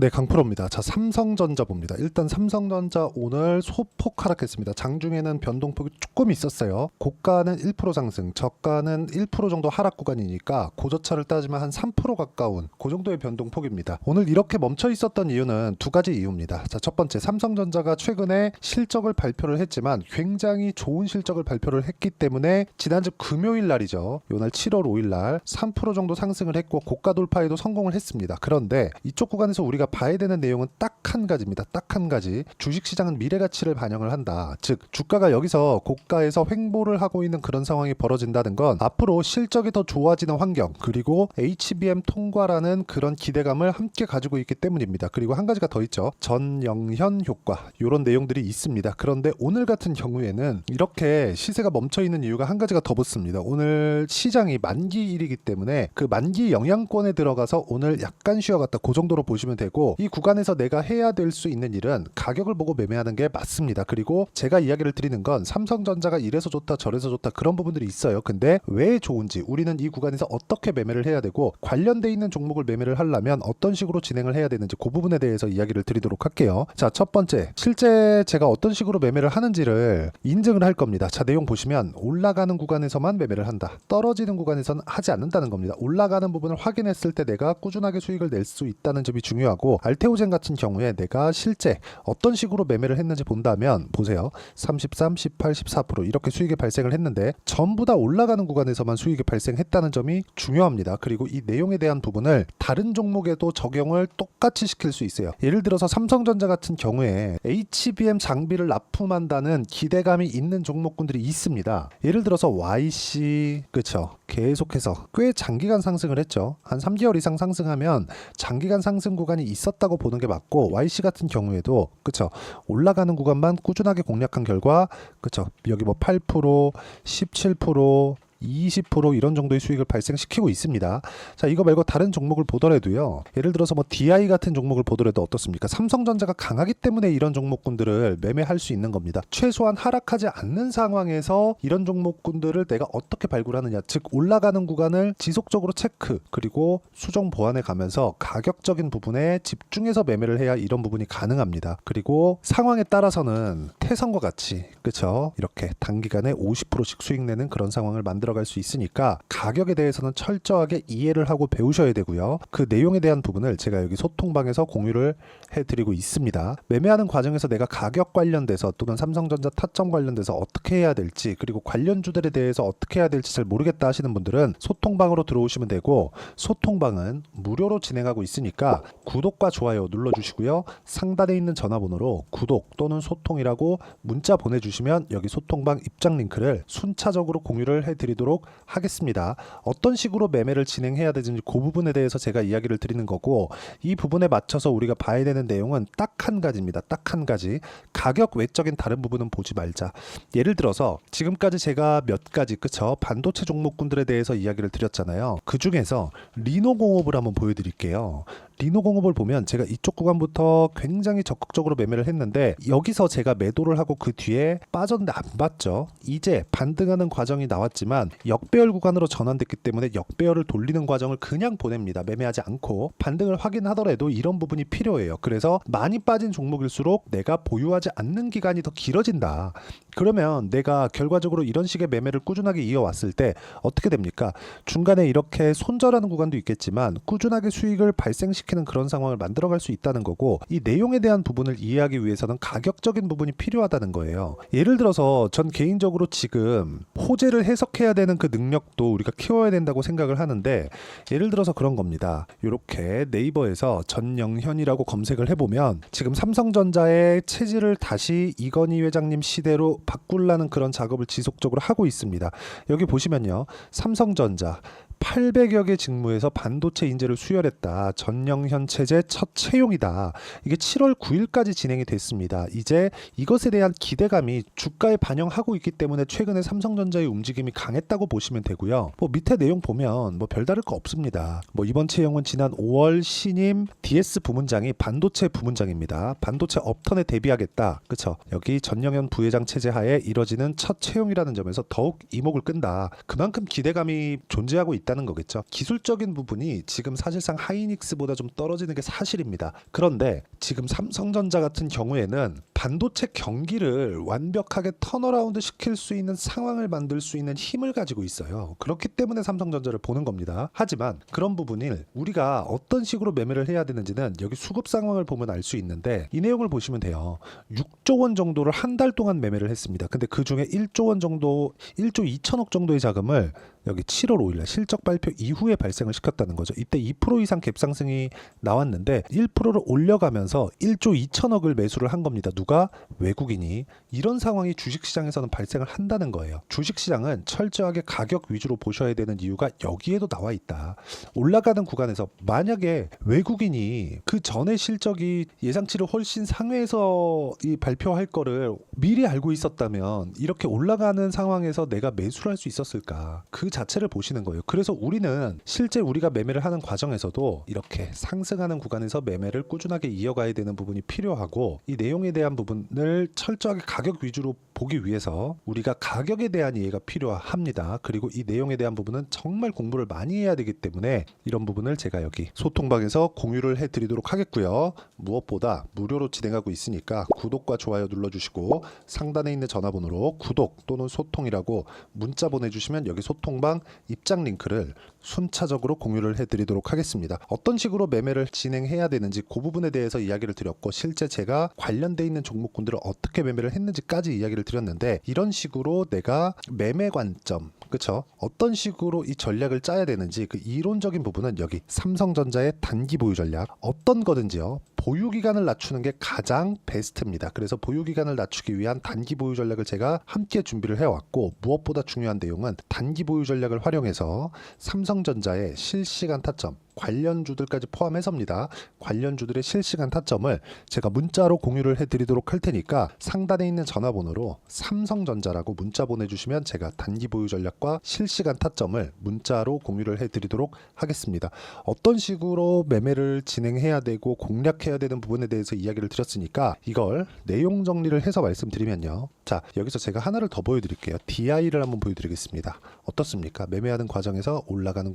네, 강프로입니다. 자, 삼성전자 봅니다. 일단 삼성전자 오늘 소폭 하락했습니다. 장중에는 변동폭이 조금 있었어요. 고가는 1% 상승, 저가는 1% 정도 하락 구간이니까 고저차를 따지면 한 3% 가까운 그 정도의 변동폭입니다. 오늘 이렇게 멈춰 있었던 이유는 두 가지 이유입니다. 자, 첫 번째, 삼성전자가 최근에 실적을 발표를 했지만 굉장히 좋은 실적을 발표를 했기 때문에 지난주 금요일 날이죠. 요날 7월 5일 날 3% 정도 상승을 했고 고가 돌파에도 성공을 했습니다. 그런데 이쪽 구간에서 우리가 봐야 되는 내용은 딱 한 가지입니다. 딱 한 가지. 주식시장은 미래가치를 반영을 한다. 즉 주가가 여기서 고가에서 횡보를 하고 있는 그런 상황이 벌어진다는 건 앞으로 실적이 더 좋아지는 환경, 그리고 HBM 통과라는 그런 기대감을 함께 가지고 있기 때문입니다. 그리고 한 가지가 더 있죠. 전영현 효과, 이런 내용들이 있습니다. 그런데 오늘 같은 경우에는 이렇게 시세가 멈춰 있는 이유가 한 가지가 더 붙습니다. 오늘 시장이 만기일이기 때문에 그 만기 영향권에 들어가서 오늘 약간 쉬어갔다, 그 정도로 보시면 되고, 이 구간에서 내가 해야 될 수 있는 일은 가격을 보고 매매하는 게 맞습니다. 그리고 제가 이야기를 드리는 건 삼성전자가 이래서 좋다 저래서 좋다 그런 부분들이 있어요. 근데 왜 좋은지, 우리는 이 구간에서 어떻게 매매를 해야 되고, 관련돼 있는 종목을 매매를 하려면 어떤 식으로 진행을 해야 되는지 그 부분에 대해서 이야기를 드리도록 할게요. 자, 첫 번째, 실제 제가 어떤 식으로 매매를 하는지를 인증을 할 겁니다. 자, 내용 보시면 올라가는 구간에서만 매매를 한다, 떨어지는 구간에서는 하지 않는다는 겁니다. 올라가는 부분을 확인했을 때 내가 꾸준하게 수익을 낼 수 있다는 점이 중요하고, 알테오젠 같은 경우에 내가 실제 어떤 식으로 매매를 했는지 본다면 보세요. 33, 18, 14% 이렇게 수익이 발생을 했는데 전부 다 올라가는 구간에서만 수익이 발생했다는 점이 중요합니다. 그리고 이 내용에 대한 부분을 다른 종목에도 적용을 똑같이 시킬 수 있어요. 예를 들어서 삼성전자 같은 경우에 HBM 장비를 납품한다는 기대감이 있는 종목군들이 있습니다. 예를 들어서 YC, 그쵸, 계속해서 꽤 장기간 상승을 했죠. 한 3개월 이상 상승하면 장기간 상승 구간이 있었다고 보는 게 맞고, YC 같은 경우에도 그쵸, 올라가는 구간만 꾸준하게 공략한 결과, 그쵸, 여기 뭐 8%, 17%, 20% 이런 정도의 수익을 발생시키고 있습니다. 자, 이거 말고 다른 종목을 보더라도요, 예를 들어서 뭐 DI 같은 종목을 보더라도 어떻습니까? 삼성전자가 강하기 때문에 이런 종목군들을 매매할 수 있는 겁니다. 최소한 하락하지 않는 상황에서 이런 종목군들을 내가 어떻게 발굴하느냐, 즉 올라가는 구간을 지속적으로 체크, 그리고 수정 보완해 가면서 가격적인 부분에 집중해서 매매를 해야 이런 부분이 가능합니다. 그리고 상황에 따라서는 태성과 같이, 그쵸, 이렇게 단기간에 50%씩 수익 내는 그런 상황을 만들어 갈 수 있으니까 가격에 대해서는 철저하게 이해를 하고 배우셔야 되고요. 그 내용에 대한 부분을 제가 여기 소통방에서 공유를 해드리고 있습니다. 매매하는 과정에서 내가 가격 관련돼서 또는 삼성전자 타점 관련돼서 어떻게 해야 될지, 그리고 관련주들에 대해서 어떻게 해야 될지 잘 모르겠다 하시는 분들은 소통방으로 들어오시면 되고, 소통방은 무료로 진행하고 있으니까 구독과 좋아요 눌러주시고요. 상단에 있는 전화번호로 구독 또는 소통이라고 문자 보내주시면 여기 소통방 입장 링크를 순차적으로 공유를 해드리도록 하겠습니다. 어떤 식으로 매매를 진행해야 되는지 그 부분에 대해서 제가 이야기를 드리는 거고, 이 부분에 맞춰서 우리가 봐야 되는 내용은 딱 한 가지입니다. 딱 한 가지. 가격 외적인 다른 부분은 보지 말자. 예를 들어서 지금까지 제가 몇 가지, 그쵸, 반도체 종목군들에 대해서 이야기를 드렸잖아요. 그 중에서 리노공업을 한번 보여드릴게요. 리노공업을 보면 제가 이쪽 구간부터 굉장히 적극적으로 매매를 했는데, 여기서 제가 매도를 하고 그 뒤에 빠졌는데 안 봤죠. 이제 반등하는 과정이 나왔지만 역배열 구간으로 전환됐기 때문에 역배열을 돌리는 과정을 그냥 보냅니다. 매매하지 않고 반등을 확인하더라도 이런 부분이 필요해요. 그래서 많이 빠진 종목일수록 내가 보유하지 않는 기간이 더 길어진다. 그러면 내가 결과적으로 이런 식의 매매를 꾸준하게 이어왔을 때 어떻게 됩니까? 중간에 이렇게 손절하는 구간도 있겠지만 꾸준하게 수익을 발생시키는 그런 상황을 만들어갈 수 있다는 거고, 이 내용에 대한 부분을 이해하기 위해서는 가격적인 부분이 필요하다는 거예요. 예를 들어서 전 개인적으로 지금 호재를 해석해야 되는 그 능력도 우리가 키워야 된다고 생각을 하는데, 예를 들어서 그런 겁니다. 이렇게 네이버에서 전영현이라고 검색을 해보면 지금 삼성전자의 체질을 다시 이건희 회장님 시대로 바꾸려는 그런 작업을 지속적으로 하고 있습니다. 여기 보시면요, 삼성전자 800여 개 직무에서 반도체 인재를 수혈했다. 전영현 체제 첫 채용이다. 이게 7월 9일까지 진행이 됐습니다. 이제 이것에 대한 기대감이 주가에 반영하고 있기 때문에 최근에 삼성전자의 움직임이 강했다고 보시면 되고요. 뭐 밑에 내용 보면 뭐 별다를 거 없습니다. 뭐 이번 채용은 지난 5월 신임 DS 부문장이 반도체 부문장입니다. 반도체 업턴에 대비하겠다. 그쵸? 여기 전영현 부회장 체제 하에 이뤄지는 첫 채용이라는 점에서 더욱 이목을 끈다. 그만큼 기대감이 존재하고 있다. 있다는 거겠죠. 기술적인 부분이 지금 사실상 하이닉스보다 좀 떨어지는 게 사실입니다. 그런데 지금 삼성전자 같은 경우에는 반도체 경기를 완벽하게 턴어라운드 시킬 수 있는 상황을 만들 수 있는 힘을 가지고 있어요. 그렇기 때문에 삼성전자를 보는 겁니다. 하지만 그런 부분을 우리가 어떤 식으로 매매를 해야 되는지는 여기 수급 상황을 보면 알 수 있는데, 이 내용을 보시면 돼요. 6조 원 정도를 한 달 동안 매매를 했습니다. 근데 그 중에 1조 원 정도, 1조 2천억 정도의 자금을 여기 7월 5일날 실적 발표 이후에 발생을 시켰다는 거죠. 이때 2% 이상 갭상승이 나왔는데 1%를 올려가면서 1조 2천억을 매수를 한 겁니다. 누가? 외국인이. 이런 상황이 주식시장에서는 발생을 한다는 거예요. 주식시장은 철저하게 가격 위주로 보셔야 되는 이유가 여기에도 나와 있다. 올라가는 구간에서 만약에 외국인이 그 전에 실적이 예상치를 훨씬 상회해서 이 발표할 거를 미리 알고 있었다면 이렇게 올라가는 상황에서 내가 매수를 할 수 있었을까? 그 자체를 보시는 거예요. 그래서 우리는 실제 우리가 매매를 하는 과정에서도 이렇게 상승하는 구간에서 매매를 꾸준하게 이어가야 되는 부분이 필요하고, 이 내용에 대한 부분을 철저하게 가격 위주로 보기 위해서 우리가 가격에 대한 이해가 필요합니다. 그리고 이 내용에 대한 부분은 정말 공부를 많이 해야 되기 때문에 이런 부분을 제가 여기 소통방에서 공유를 해드리도록 하겠고요. 무엇보다 무료로 진행하고 있으니까 구독과 좋아요 눌러주시고 상단에 있는 전화번호로 구독 또는 소통이라고 문자 보내주시면 여기 소통방 입장 링크를 순차적으로 공유를 해드리도록 하겠습니다. 어떤 식으로 매매를 진행해야 되는지 그 부분에 대해서 이야기를 드렸고, 실제 제가 관련돼 있는 종목군들을 어떻게 매매를 했는지까지 이야기를 드렸는데, 이런 식으로 내가 매매 관점, 그쵸? 어떤 식으로 이 전략을 짜야 되는지 그 이론적인 부분은 여기 삼성전자의 단기 보유 전략, 어떤 거든지요. 보유 기간을 낮추는 게 가장 베스트입니다. 그래서 보유 기간을 낮추기 위한 단기 보유 전략을 제가 함께 준비를 해왔고, 무엇보다 중요한 내용은 단기 보유 전략을 활용해서 삼성전자의 실시간 타점, 관련주들까지 포함해서입니다. 관련주들의 실시간 타점을 제가 문자로 공유를 해드리도록 할 테니까 상단에 있는 전화번호로 삼성전자라고 문자 보내주시면 제가 단기 보유 전략과 실시간 타점을 문자로 공유를 해드리도록 하겠습니다. 어떤 식으로 매매를 진행해야 되고 공략해야 되는 부분에 대해서 이야기를 드렸으니까 이걸 내용 정리를 해서 말씀드리면요. 자, 여기서 제가 하나를 더 보여드릴게요. DI를 한번 보여드리겠습니다. 어떻습니까? 매매하는 과정에서 올라가는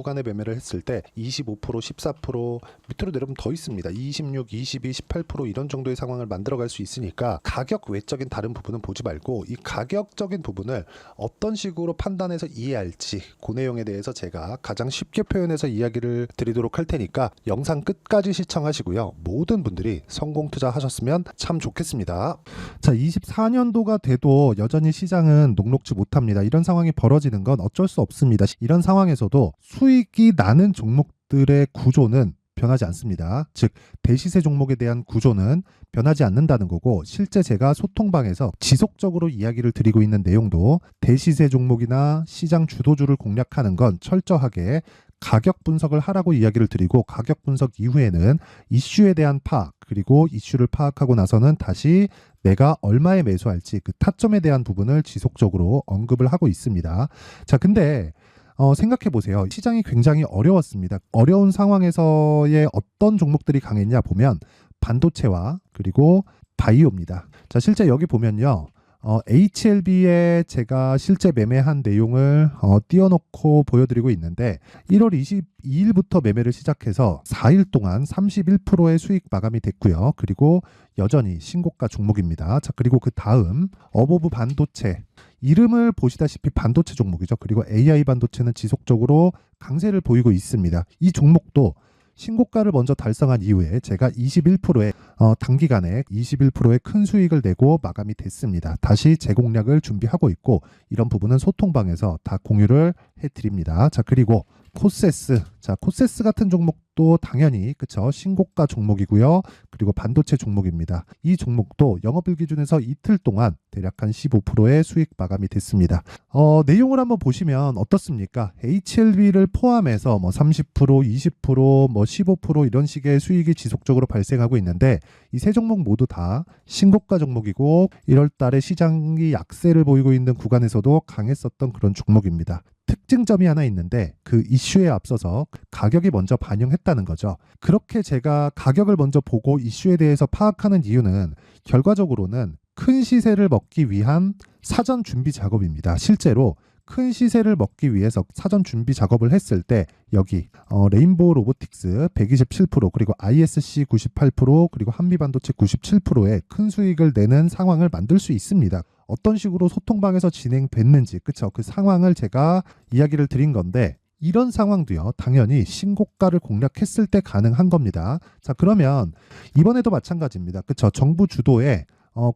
구간에 매매를 했을 때 25%, 14% 밑으로 내려오면 더 있습니다. 26, 22, 18% 이런 정도의 상황을 만들어갈 수 있으니까 가격 외적인 다른 부분은 보지 말고 이 가격적인 부분을 어떤 식으로 판단해서 이해할지 그 내용에 대해서 제가 가장 쉽게 표현해서 이야기를 드리도록 할 테니까 영상 끝까지 시청하시고요. 모든 분들이 성공 투자하셨으면 참 좋겠습니다. 자, 24년도가 돼도 여전히 시장은 녹록지 못합니다. 이런 상황이 벌어지는 건 어쩔 수 없습니다. 이런 상황에서도 수익이 나는 종목들의 구조는 변하지 않습니다. 즉 대시세 종목에 대한 구조는 변하지 않는다는 거고, 실제 제가 소통방에서 지속적으로 이야기를 드리고 있는 내용도 대시세 종목이나 시장 주도주를 공략하는 건 철저하게 가격 분석을 하라고 이야기를 드리고, 가격 분석 이후에는 이슈에 대한 파악, 그리고 이슈를 파악하고 나서는 다시 내가 얼마에 매수할지 그 타점에 대한 부분을 지속적으로 언급을 하고 있습니다. 자, 근데 생각해 보세요. 시장이 굉장히 어려웠습니다. 어려운 상황에서의 어떤 종목들이 강했냐 보면 반도체와 그리고 바이오입니다. 자, 실제 여기 보면요. HLB에 제가 실제 매매한 내용을 띄워놓고 보여드리고 있는데 1월 22일부터 매매를 시작해서 4일 동안 31%의 수익 마감이 됐고요. 그리고 여전히 신고가 종목입니다. 자, 그리고 그 다음 어보브 반도체, 이름을 보시다시피 반도체 종목이죠. 그리고 AI 반도체는 지속적으로 강세를 보이고 있습니다. 이 종목도 신고가를 먼저 달성한 이후에 제가 21%의 단기간에 21%의 큰 수익을 내고 마감이 됐습니다. 다시 재공략을 준비하고 있고, 이런 부분은 소통방에서 다 공유를 해드립니다. 자, 그리고 코세스, 자, 코세스 같은 종목도 당연히 그쵸, 신고가 종목이고요. 그리고 반도체 종목입니다. 이 종목도 영업일 기준에서 이틀 동안 대략 한 15%의 수익 마감이 됐습니다. 내용을 한번 보시면 어떻습니까? HLB를 포함해서 뭐 30%, 20%, 뭐 15% 이런 식의 수익이 지속적으로 발생하고 있는데, 이 세 종목 모두 다 신고가 종목이고 1월 달에 시장이 약세를 보이고 있는 구간에서도 강했었던 그런 종목입니다. 특징점이 하나 있는데 그 이슈에 앞서서 가격이 먼저 반영했다는 거죠. 그렇게 제가 가격을 먼저 보고 이슈에 대해서 파악하는 이유는 결과적으로는 큰 시세를 먹기 위한 사전 준비 작업입니다. 실제로 큰 시세를 먹기 위해서 사전 준비 작업을 했을 때 여기 레인보우 로보틱스 127% 그리고 ISC 98% 그리고 한미반도체 97%의 큰 수익을 내는 상황을 만들 수 있습니다. 어떤 식으로 소통방에서 진행됐는지 그쵸? 그 상황을 제가 이야기를 드린 건데 이런 상황도요 당연히 신고가를 공략했을 때 가능한 겁니다. 자 그러면 이번에도 마찬가지입니다. 그쵸? 정부 주도의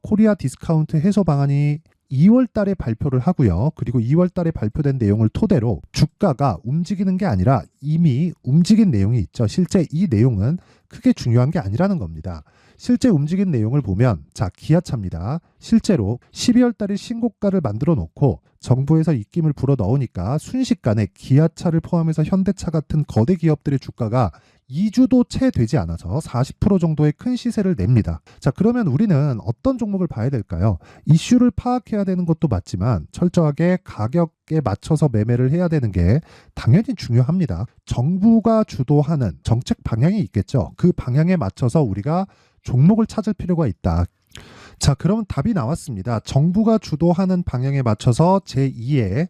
코리아 디스카운트 해소 방안이 2월 달에 발표를 하고요. 그리고 2월 달에 발표된 내용을 토대로 주가가 움직이는 게 아니라 이미 움직인 내용이 있죠. 실제 이 내용은 크게 중요한 게 아니라는 겁니다. 실제 움직인 내용을 보면 자 기아차입니다. 실제로 12월 달에 신고가를 만들어 놓고 정부에서 입김을 불어 넣으니까 순식간에 기아차를 포함해서 현대차 같은 거대 기업들의 주가가 2주도 채 되지 않아서 40% 정도의 큰 시세를 냅니다. 자 그러면 우리는 어떤 종목을 봐야 될까요? 이슈를 파악해야 되는 것도 맞지만 철저하게 가격에 맞춰서 매매를 해야 되는 게 당연히 중요합니다. 정부가 주도하는 정책 방향이 있겠죠. 그 방향에 맞춰서 우리가 종목을 찾을 필요가 있다. 자 그러면 답이 나왔습니다. 정부가 주도하는 방향에 맞춰서 제2의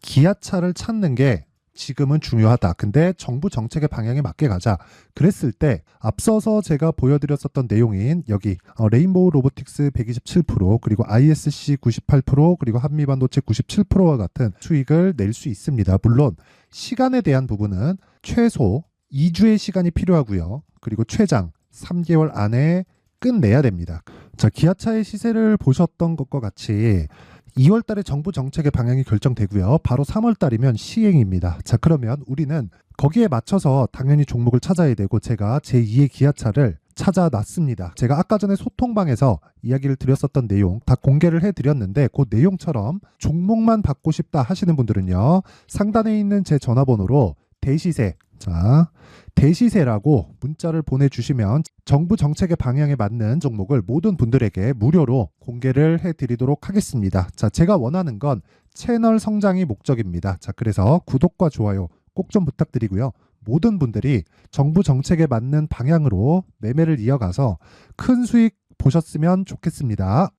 기아차를 찾는 게 지금은 중요하다. 근데 정부 정책의 방향에 맞게 가자. 그랬을 때 앞서서 제가 보여드렸었던 내용인 여기 레인보우 로보틱스 127% 그리고 ISC 98% 그리고 한미반도체 97%와 같은 수익을 낼 수 있습니다. 물론 시간에 대한 부분은 최소 2주의 시간이 필요하고요. 그리고 최장 3개월 안에 끝내야 됩니다. 자, 기아차의 시세를 보셨던 것과 같이 2월 달에 정부 정책의 방향이 결정되고요. 바로 3월 달이면 시행입니다. 자, 그러면 우리는 거기에 맞춰서 당연히 종목을 찾아야 되고 제가 제2의 기아차를 찾아놨습니다. 제가 아까 전에 소통방에서 이야기를 드렸었던 내용 다 공개를 해드렸는데 그 내용처럼 종목만 받고 싶다 하시는 분들은요. 상단에 있는 제 전화번호로 대시세 자 대시세라고 문자를 보내주시면 정부 정책의 방향에 맞는 종목을 모든 분들에게 무료로 공개를 해드리도록 하겠습니다. 자, 제가 원하는 건 채널 성장이 목적입니다. 자, 그래서 구독과 좋아요 꼭 좀 부탁드리고요. 모든 분들이 정부 정책에 맞는 방향으로 매매를 이어가서 큰 수익 보셨으면 좋겠습니다.